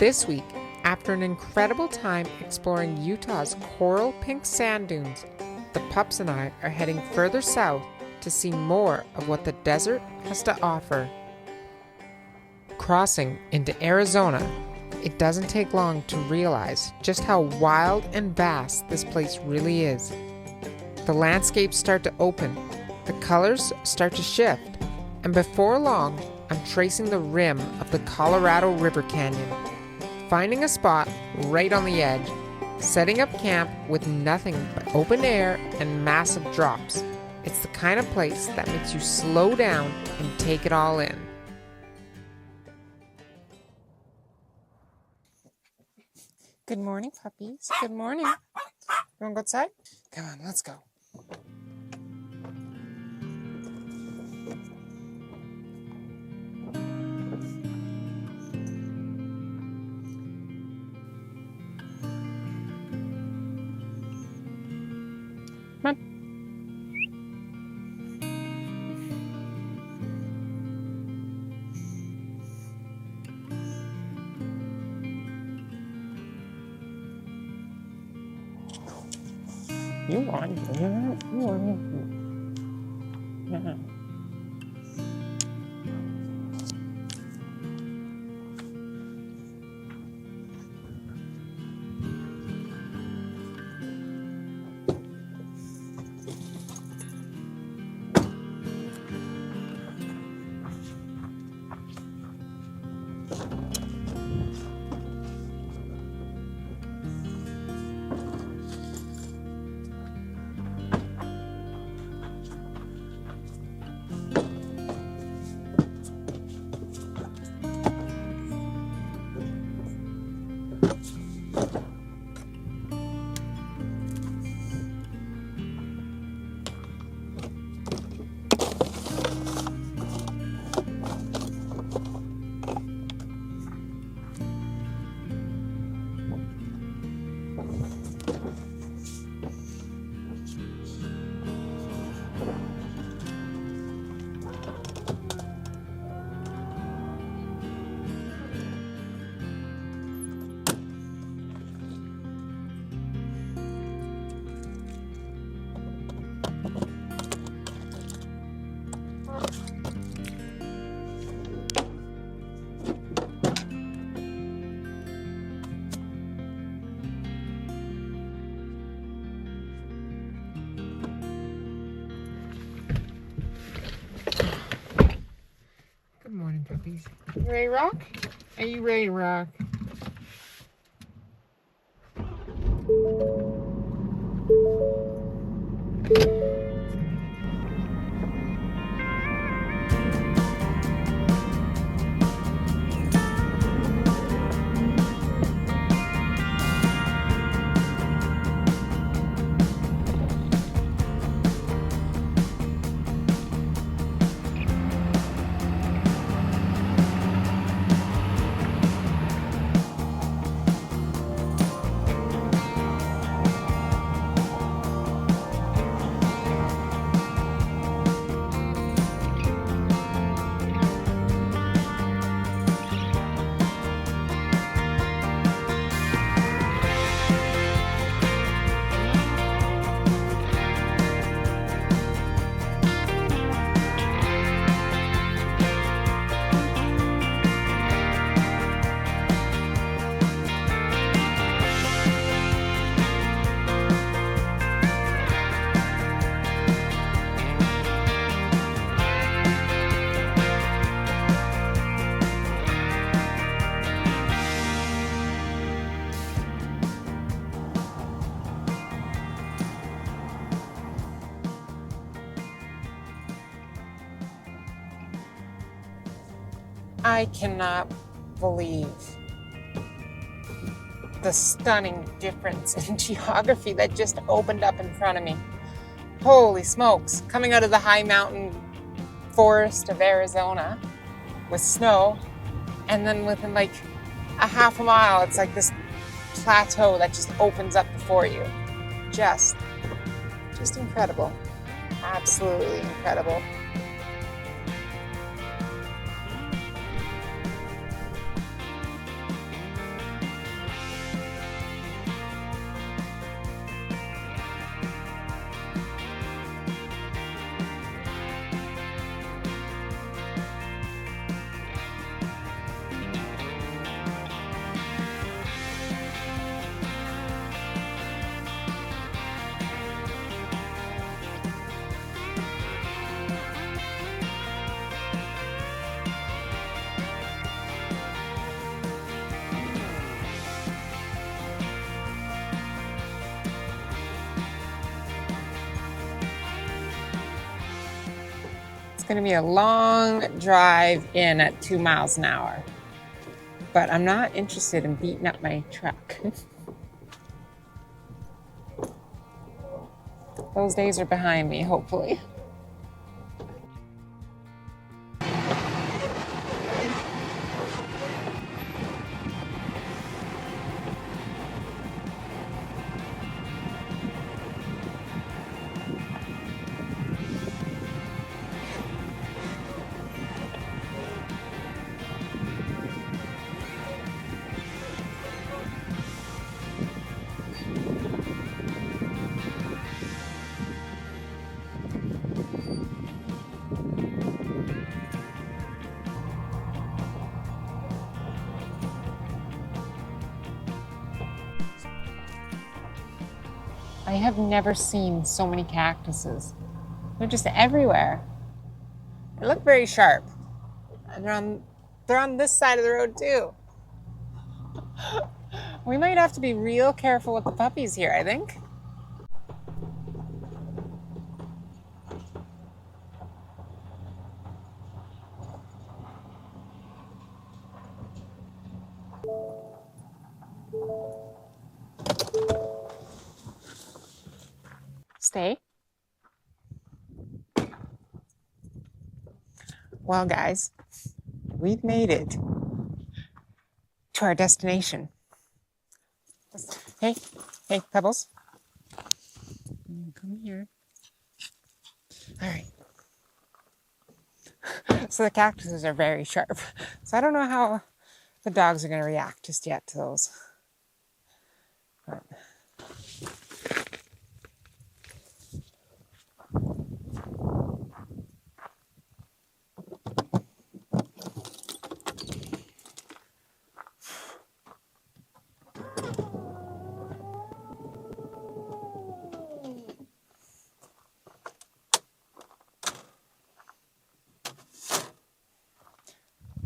This week, after an incredible time exploring Utah's coral pink sand dunes, the pups and I are heading further south to see more of what the desert has to offer. Crossing into Arizona, it doesn't take long to realize just how wild and vast this place really is. The landscapes start to open, the colors start to shift, and before long, I'm tracing the rim of the Colorado River Canyon, finding a spot right on the edge, setting up camp with nothing but open air and massive drops. It's the kind of place that makes you slow down and take it all in. Good morning, puppies. Good morning. You want to go outside? Come on, let's go. Come on. You want it. Yeah. Good morning, puppies. You ready to rock? Are you ready to rock? I cannot believe the stunning difference in geography that just opened up in front of me. Holy smokes, coming out of the high mountain forest of Arizona with snow, and then within like a half a mile, it's like this plateau that just opens up before you. Just incredible. Absolutely incredible. going to be a long drive in at 2 miles an hour. But I'm not interested in beating up my truck. Those days are behind me, hopefully. I have never seen so many cactuses. They're just everywhere. They look very sharp. And they're on this side of the road too. We might have to be real careful with the puppies here, I think. Stay. Well, guys, we've made it to our destination. Hey, Pebbles. Come here. All right. So the cactuses are very sharp. So I don't know how the dogs are going to react just yet to those. But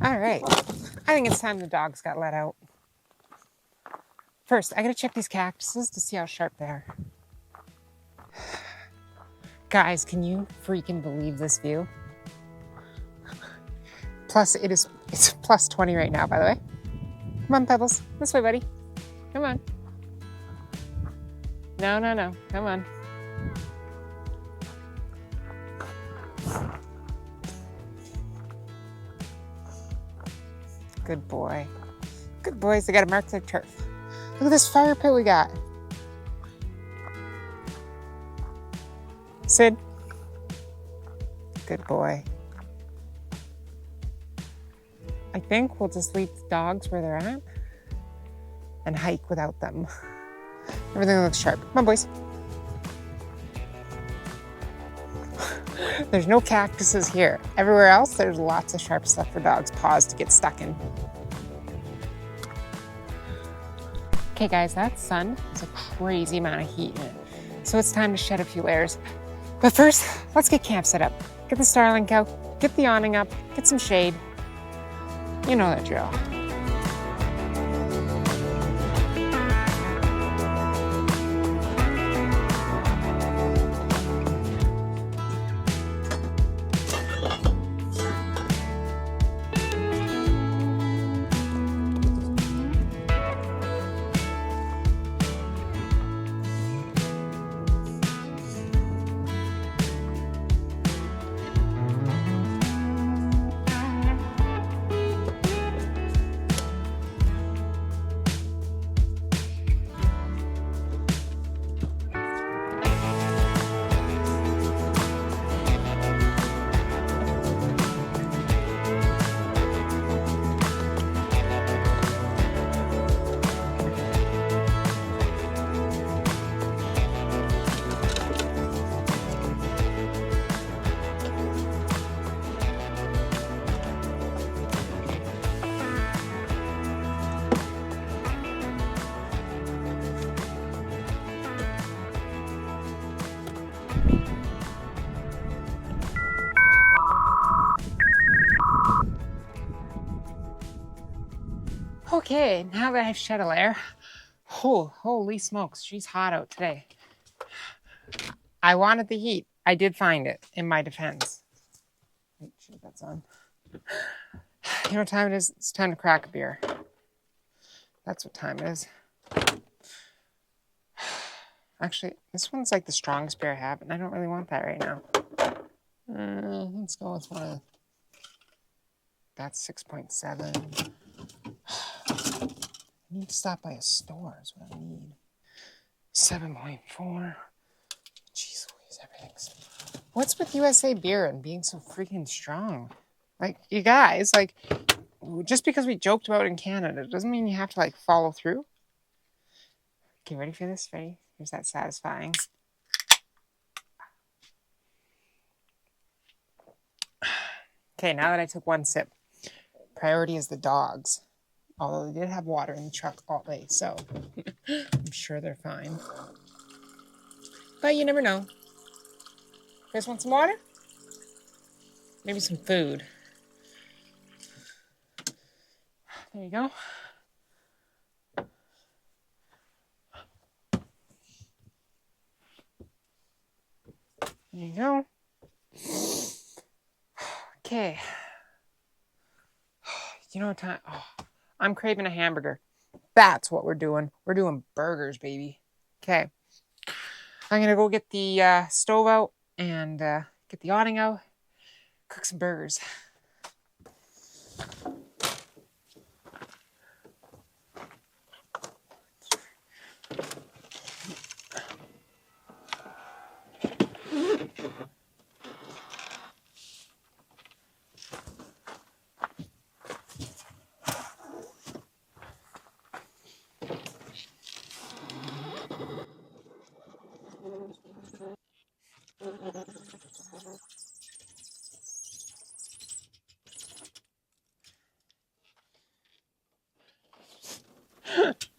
all right, I think it's time the dogs got let out. First, I gotta check these cactuses to see how sharp they are. Guys, can you freaking believe this view? Plus, it's plus 20 right now, by the way. Come on, Pebbles. This way, buddy. Come on. No. Come on. Good boy. Good boys. They got to mark their turf. Look at this fire pit we got. Sid. Good boy. I think we'll just leave the dogs where they're at and hike without them. Everything looks sharp. Come on, boys. There's no cactuses here. Everywhere else, there's lots of sharp stuff for dogs' paws to get stuck in. Okay, guys, that sun is a crazy amount of heat in it. So it's time to shed a few layers. But first, let's get camp set up. Get the Starlink out, get the awning up, get some shade. You know the drill. Okay, now that I've shed a layer, holy smokes, she's hot out today. I wanted the heat. I did find it, in my defense. Shit, that's on. You know what time it is? It's time to crack a beer. That's what time it is. Actually, this one's like the strongest beer I have, and I don't really want that right now. Let's go with one of... That's 6.7. I need to stop by a store is what I need. 7.4. Jeez Louise, everything's... What's with USA Beer and being so freaking strong? Like, you guys, like, just because we joked about it in Canada doesn't mean you have to, like, follow through. Okay, ready for this? Ready? Here's that satisfying. Okay, now that I took one sip, priority is the dogs. Although they did have water in the truck all day, so I'm sure they're fine. But you never know. You guys want some water? Maybe some food. There you go. There you go. Okay. You know what time? Oh, I'm craving a hamburger. That's what we're doing. We're doing burgers, baby. Okay. I'm going to go get the stove out and get the awning out. Cook some burgers.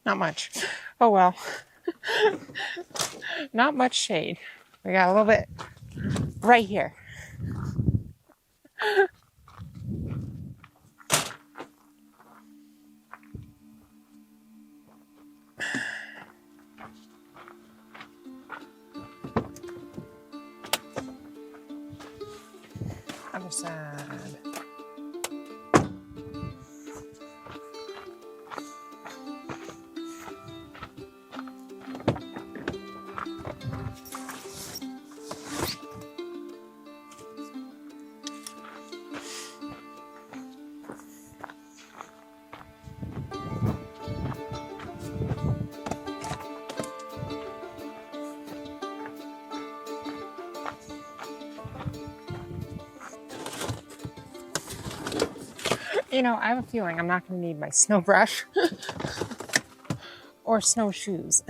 Not much. Oh well. Not much shade. We got a little bit right here. Other side. You know, I have a feeling I'm not going to need my snow brush or snowshoes.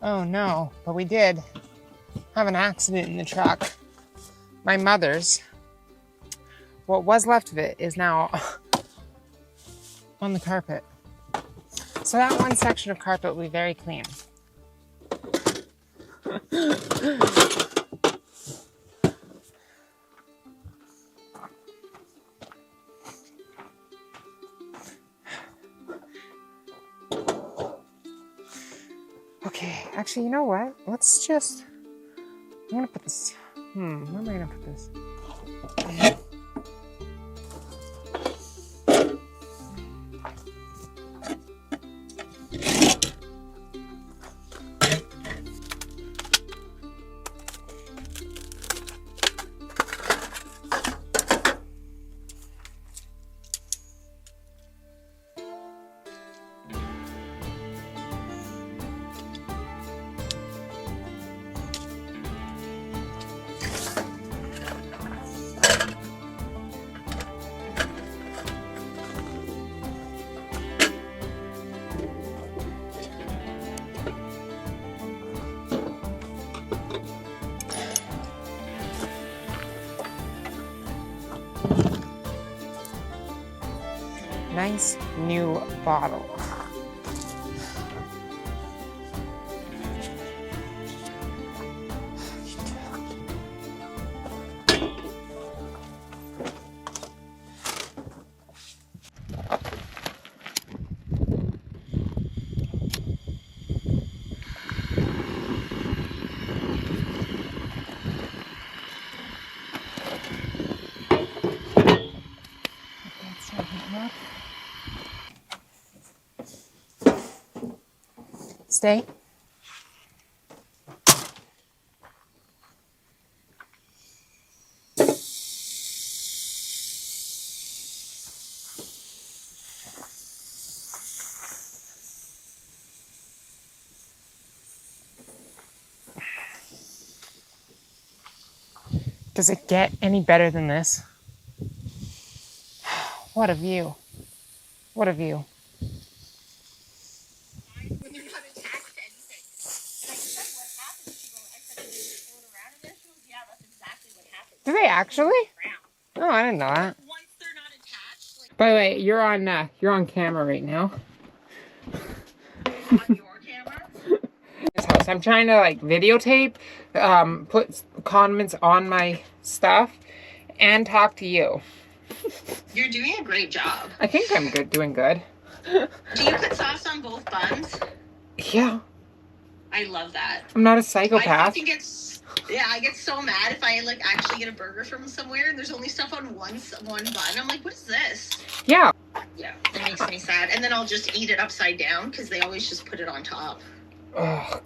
Oh no, but we did have an accident in the truck. My mother's. What was left of it is now on the carpet. So that one section of carpet will be very clean. Okay, actually, you know what? Let's just... I'm gonna put this... where am I gonna put this? Nice new bottle. Stay. Does it get any better than this? What a view. What a view. When you're not attached to anything. And I said, what happened? She goes, I said, did you throw it around in there? She goes, yeah, that's exactly what happened. Do they actually? Oh, I didn't know that. Once they're not attached. Like... By the way, you're on camera right now. On your camera? This house. I'm trying to like videotape, put condiments on my stuff, and talk to you. You're doing a great job. I think I'm doing good. Do you put sauce on both buns? Yeah. I love that. I'm not a psychopath. I get so mad if I like actually get a burger from somewhere and there's only stuff on one bun. I'm like, what is this? Yeah. Yeah, it makes me sad. And then I'll just eat it upside down because they always just put it on top. Ugh.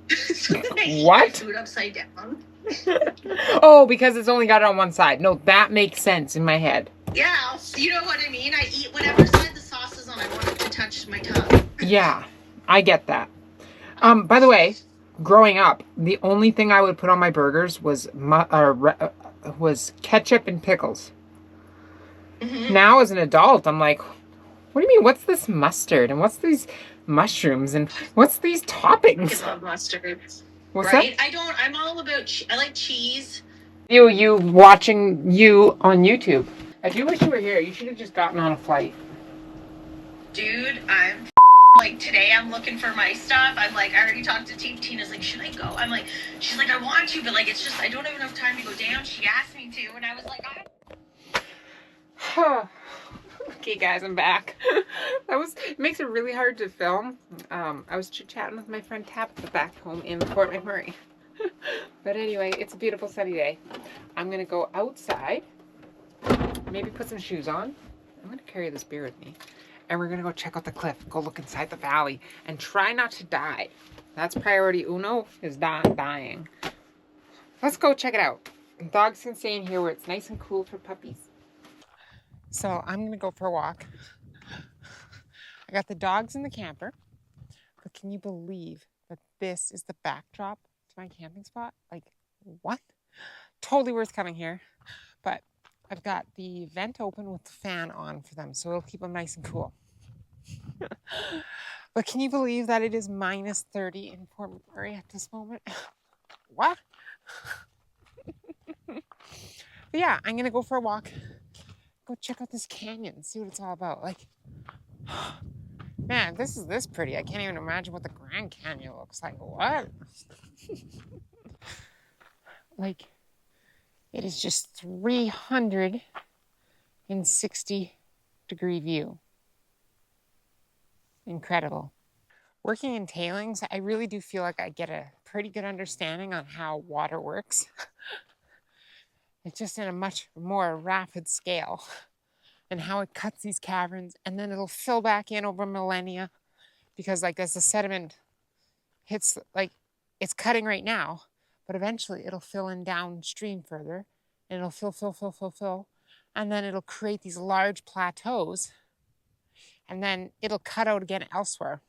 So then I eat my food upside down. Oh, because it's only got it on one side. No, that makes sense in my head. Yeah, you know what I mean? I eat whatever side the sauce is on. I want it to touch my tongue. Yeah, I get that. By the way, growing up, the only thing I would put on my burgers was ketchup and pickles. Mm-hmm. Now, as an adult, I'm like, what do you mean? What's this mustard? And what's these mushrooms? And what's these toppings? I love mustard. What's that? I'm all about, I like cheese. You watching you on YouTube. I do wish you were here. You should have just gotten on a flight. Dude, I'm like, today I'm looking for my stuff. I'm like, I already talked to Tina's like, should I go? I'm like, she's like, I want to, but like, it's just, I don't have enough time to go down. She asked me to, and I was like, Okay, guys, I'm back. It makes it really hard to film. I was chit-chatting with my friend Tabitha back home in Fort McMurray. But anyway, it's a beautiful sunny day. I'm going to go outside, maybe put some shoes on. I'm going to carry this beer with me. And we're going to go check out the cliff, go look inside the valley, and try not to die. That's priority uno, is not dying. Let's go check it out. The dogs can stay in here where it's nice and cool for puppies. So I'm going to go for a walk. I got the dogs in the camper. But can you believe that this is the backdrop to my camping spot? Like, what? Totally worth coming here. But I've got the vent open with the fan on for them, so it'll keep them nice and cool. But can you believe that it is minus 30 in Fort McMurray at this moment? What? But yeah, I'm going to go for a walk. Go check out this canyon, see what it's all about. Like, man, this is this pretty. I can't even imagine what the Grand Canyon looks like. What? Like, it is just 360-degree view. Incredible. Working in tailings, I really do feel like I get a pretty good understanding on how water works. It's just in a much more rapid scale, and how it cuts these caverns, and then it'll fill back in over millennia, because like as the sediment hits, like it's cutting right now, but eventually it'll fill in downstream further, and it'll fill, and then it'll create these large plateaus, and then it'll cut out again elsewhere,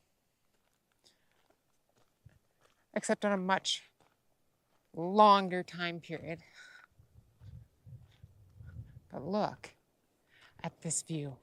except on a much longer time period. But look at this view.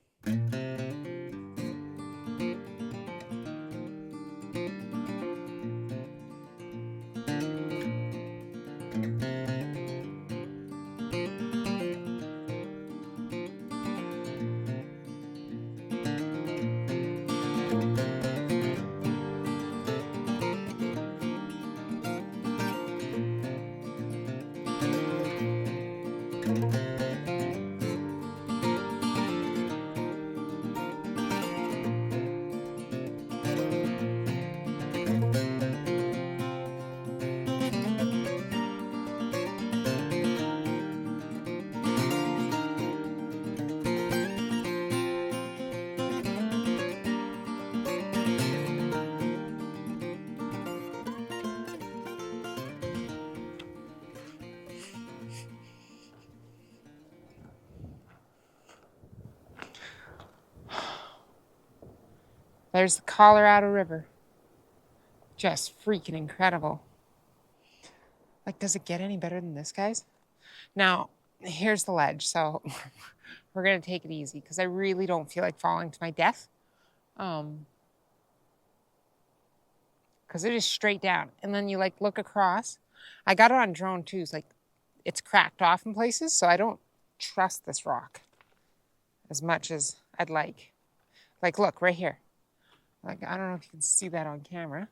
There's the Colorado River. Just freaking incredible. Like, does it get any better than this, guys? Now, here's the ledge, so we're gonna take it easy because I really don't feel like falling to my death. Because it is straight down. And then you like look across. I got it on drone too. It's like it's cracked off in places, so I don't trust this rock as much as I'd like. Like, look right here. Like, I don't know if you can see that on camera,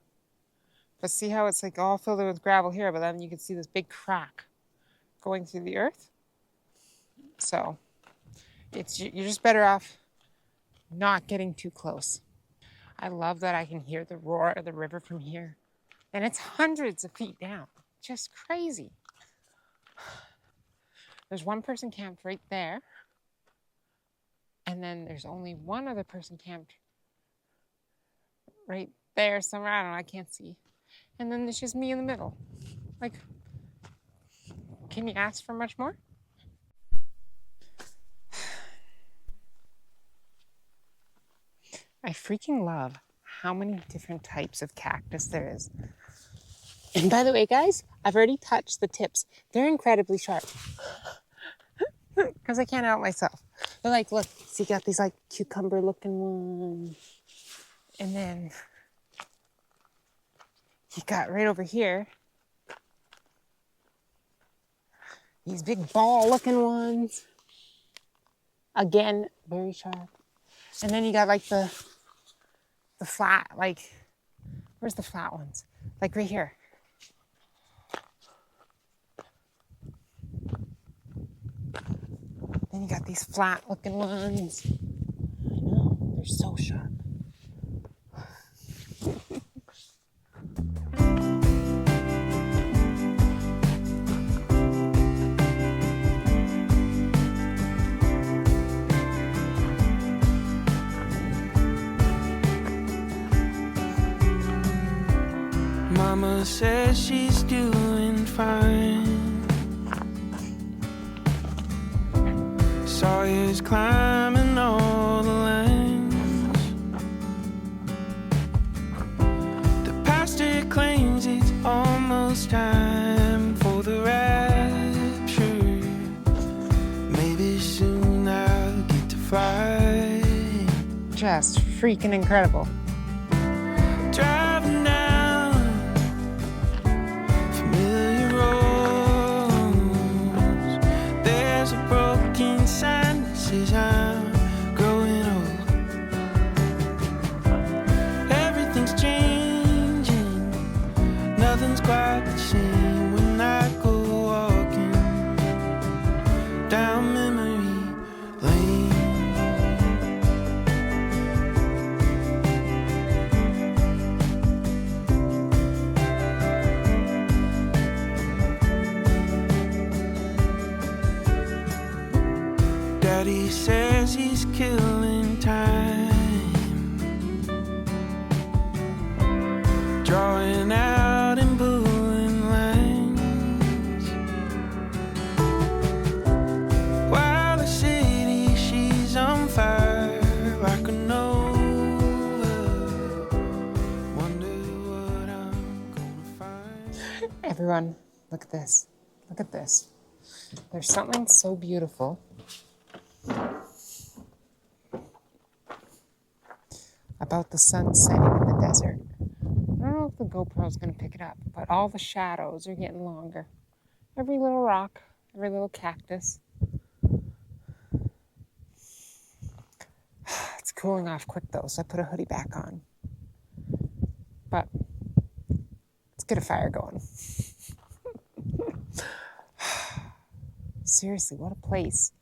but see how it's like all filled in with gravel here, but then you can see this big crack going through the earth. So you're just better off not getting too close. I love that I can hear the roar of the river from here. And it's hundreds of feet down. Just crazy. There's one person camped right there. And then there's only one other person camped right there somewhere. I don't know, I can't see. And then there's just me in the middle. Like, can you ask for much more? I freaking love how many different types of cactus there is. And by the way, guys, I've already touched the tips. They're incredibly sharp. Because I can't help myself. They're like, look, so you got these like cucumber looking ones. And then you got right over here these big ball looking ones. Again, very sharp. And then you got like the flat, like, where's the flat ones? Like right here. Then you got these flat looking ones. I know, they're so sharp. Mama says she's doing fine. Sawyer's climbing all the lines. The pastor claims it's almost time for the rapture. Maybe soon I'll get to fly. Just freaking incredible. Driving down familiar roads. There's a broken sign that says I'm growing old. Everything's changing. Nothing's quite the same when I go walking down memory lane. Daddy says he's killing time, drawing out and pulling lines, while the city, she's on fire like a nova. Wonder what I'm gonna find. Everyone, look at this. Look at this. There's something so beautiful about the sun setting in the desert. I don't know if the GoPro's going to pick it up, but all the shadows are getting longer. Every little rock, every little cactus. It's cooling off quick though, so I put a hoodie back on. But let's get a fire going. Seriously, what a place.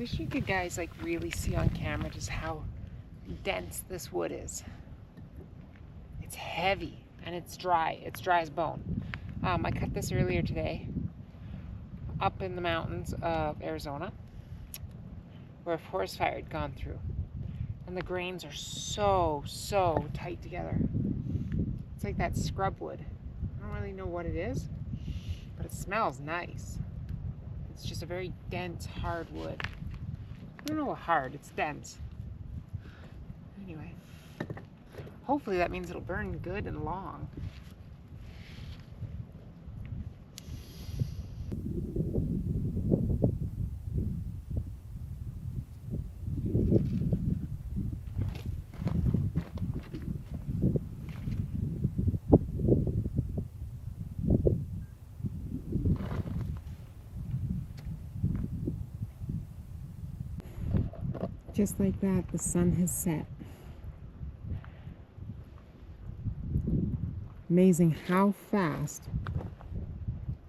wish you could guys like really see on camera just how dense this wood is. It's heavy and it's dry. It's dry as bone. I cut this earlier today up in the mountains of Arizona where a forest fire had gone through. And the grains are so tight together. It's like that scrub wood. I don't really know what it is, but it smells nice. It's just a very dense, hard wood. I don't know what hard, it's dense. Anyway, hopefully that means it'll burn good and long. Just like that, the sun has set. Amazing how fast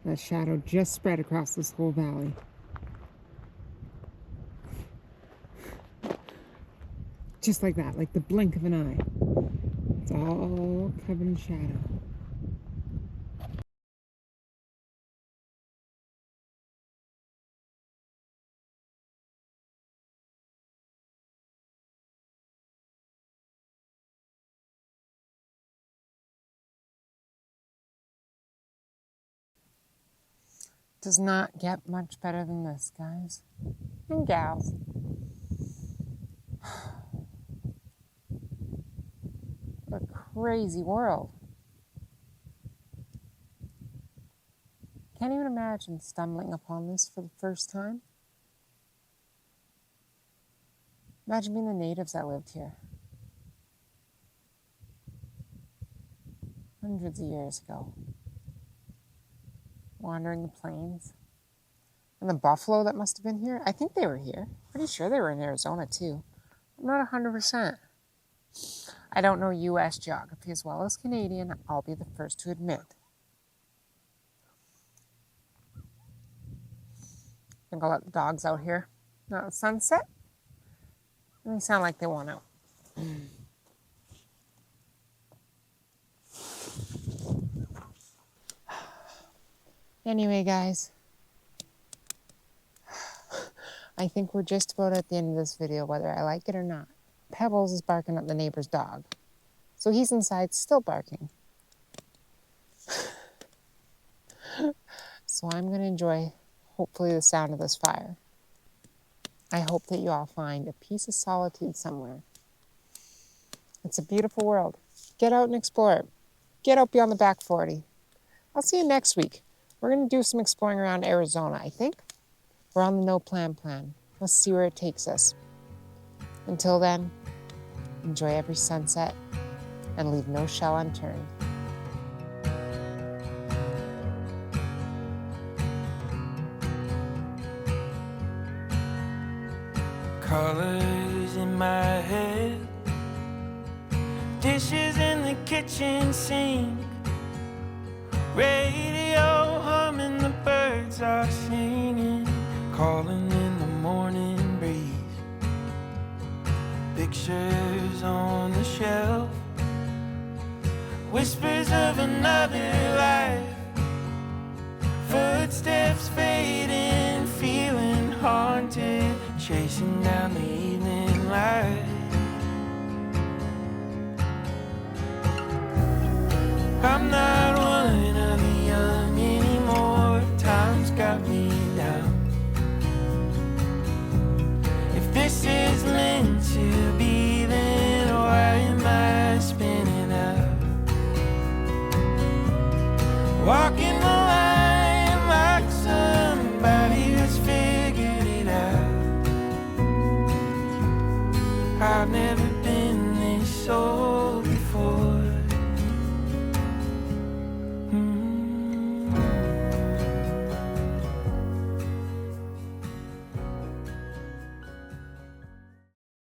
that shadow just spread across this whole valley. Just like that, like the blink of an eye. It's all covered in shadow. Does not get much better than this, guys and gals. What a crazy world. Can't even imagine stumbling upon this for the first time. Imagine being the natives that lived here hundreds of years ago. Wandering the plains. And the buffalo that must have been here. I think they were here. Pretty sure they were in Arizona too. I'm not 100%. I don't know U.S. geography as well as Canadian. I'll be the first to admit. I think I'll let the dogs out here. Now it's sunset. They sound like they want out. Anyway, guys, I think we're just about at the end of this video, whether I like it or not. Pebbles is barking at the neighbor's dog, so he's inside still barking. So I'm going to enjoy, hopefully, the sound of this fire. I hope that you all find a piece of solitude somewhere. It's a beautiful world. Get out and explore it. Get out beyond the back 40. I'll see you next week. We're going to do some exploring around Arizona, I think. We're on the no plan. Let's see where it takes us. Until then, enjoy every sunset and leave no shell unturned. Colors in my head, dishes in the kitchen sink, radio humming, the birds are singing, calling in the morning breeze. Pictures on the shelf, whispers of another life, footsteps fading, feeling haunted, chasing down the evening light. I'm not one of the young anymore, time's got me down. If this is meant to be, then why am I spinning out? Walking the line like somebody who's figured it out. I've never